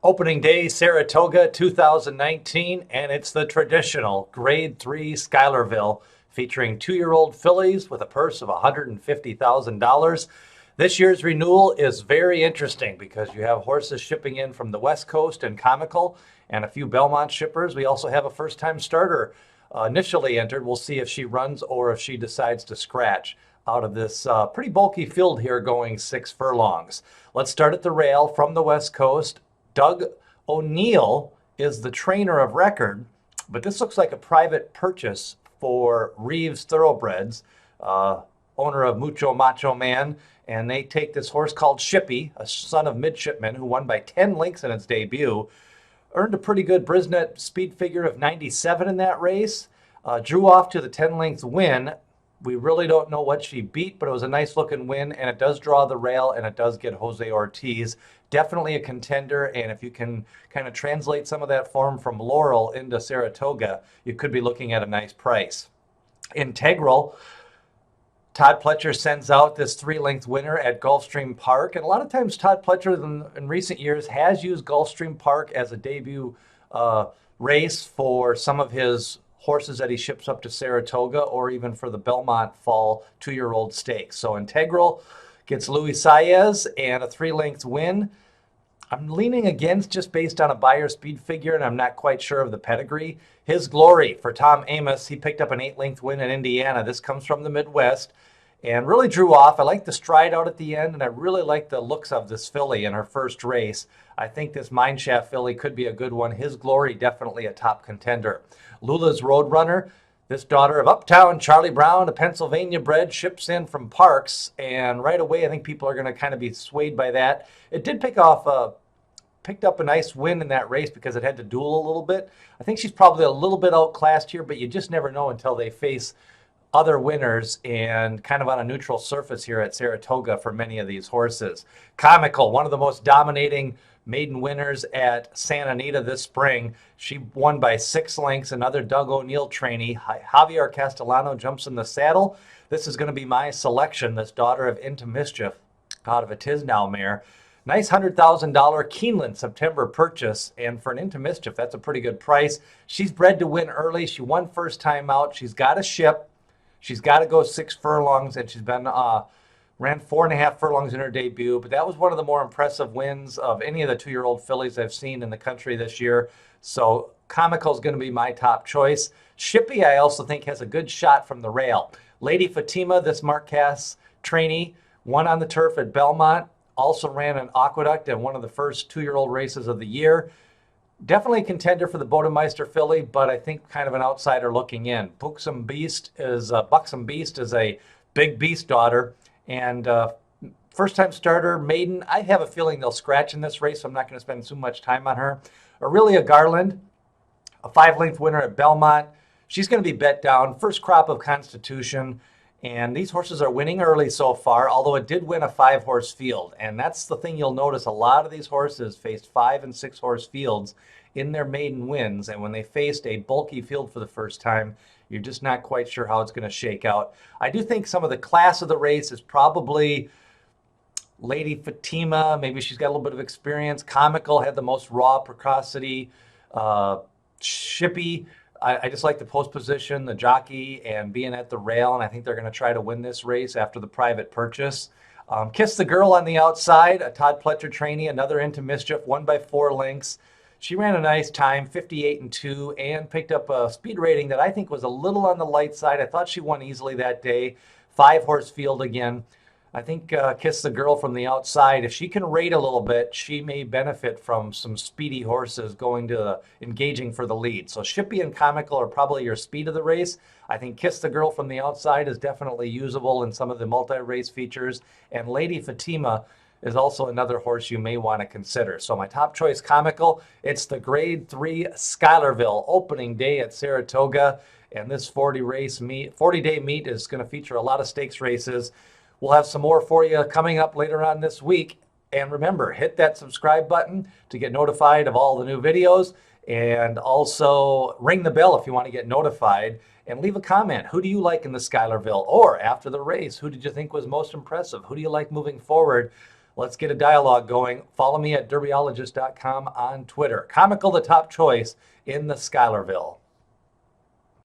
Opening day, Saratoga 2019, and it's the traditional Grade 3 Schuylerville featuring 2-year-old fillies with a purse of $150,000. This year's renewal is very interesting because you have horses shipping in from the West Coast and Comical and a few Belmont shippers. We also have a first-time starter initially entered. We'll see if she runs or if she decides to scratch out of this pretty bulky field here going 6 furlongs. Let's start at the rail from the West Coast. Doug O'Neill is the trainer of record, but this looks like a private purchase for Reeves Thoroughbreds, owner of Mucho Macho Man, and they take this horse called Shippy, a son of midshipman who won by 10 lengths in its debut, earned a pretty good Brisnet speed figure of 97 in that race, drew off to the 10-length win. We really don't know what she beat, but it was a nice looking win, and it does draw the rail, and it does get Jose Ortiz. Definitely a contender, and if you can kind of translate some of that form from Laurel into Saratoga, you could be looking at a nice price. Integral, Todd Pletcher sends out this 3-length winner at Gulfstream Park, and a lot of times Todd Pletcher in recent years has used Gulfstream Park as a debut race for some of his horses that he ships up to Saratoga or even for the Belmont Fall 2-year-old stakes. So Integral gets Luis Saez and a 3-length win. I'm leaning against just based on a buyer speed figure, and I'm not quite sure of the pedigree. His Glory for Tom Amos. He picked up an 8-length win in Indiana. This comes from the Midwest and really drew off. I like the stride out at the end, and I really like the looks of this filly in her first race. I think this Mineshaft filly could be a good one. His Glory, definitely a top contender. Lula's Roadrunner, this daughter of Uptown Charlie Brown, a Pennsylvania bred, ships in from Parks, and right away I think people are going to kind of be swayed by that. It did picked up a nice win in that race because it had to duel a little bit. I think she's probably a little bit outclassed here, but you just never know until they face other winners and kind of on a neutral surface here at Saratoga for many of these horses. Comical, one of the most dominating maiden winners at Santa Anita this spring. She won by 6 lengths. Another Doug O'Neill trainee. Javier Castellano jumps in the saddle. This is going to be my selection, this daughter of Into Mischief out of a Tisnow mare. Nice $100,000 Keeneland September purchase, and for an Into Mischief, that's a pretty good price. She's bred to win early. She won first time out. She's got a ship. She's got to go 6 furlongs, and she's been ran 4.5 furlongs in her debut, but that was one of the more impressive wins of any of the 2-year-old fillies I've seen in the country this year. So Comical is going to be my top choice. Shippy, I also think, has a good shot from the rail. Lady Fatima, this Mark Cass trainee, won on the turf at Belmont, also ran an Aqueduct in one of the first 2-year-old races of the year. Definitely a contender for the Bodemeister filly, but I think kind of an outsider looking in. Buxom Beast is a big beast daughter. And first-time starter, maiden, I have a feeling they'll scratch in this race, so I'm not going to spend too much time on her. Aurelia Garland, a 5-length winner at Belmont. She's going to be bet down. First crop of Constitution. And these horses are winning early so far, although it did win a 5-horse field. And that's the thing you'll notice. A lot of these horses faced 5- and 6-horse fields in their maiden wins. And when they faced a bulky field for the first time, you're just not quite sure how it's going to shake out. I do think some of the class of the race is probably Lady Fatima. Maybe she's got a little bit of experience. Comical had the most raw precocity. Shippy, I just like the post position, the jockey, and being at the rail, and I think they're going to try to win this race after the private purchase. Kiss the Girl on the outside, a Todd Pletcher trainee, another Into Mischief, won by 4 lengths. She ran a nice time, 58-2, and picked up a speed rating that I think was a little on the light side. I thought she won easily that day. 5-horse field again. I think Kiss the Girl from the outside, if she can rate a little bit, she may benefit from some speedy horses engaging for the lead. So Shippy and Comical are probably your speed of the race. I think Kiss the Girl from the outside is definitely usable in some of the multi-race features. And Lady Fatima is also another horse you may want to consider. So my top choice, Comical. It's the Grade 3 Schuylerville opening day at Saratoga. And this 40-day meet is going to feature a lot of stakes races. We'll have some more for you coming up later on this week. And remember, hit that subscribe button to get notified of all the new videos. And also ring the bell if you want to get notified. And leave a comment. Who do you like in the Schuylerville? Or after the race, who did you think was most impressive? Who do you like moving forward? Let's get a dialogue going. Follow me at derbyologist.com on Twitter. Comical, the top choice in the Schuylerville.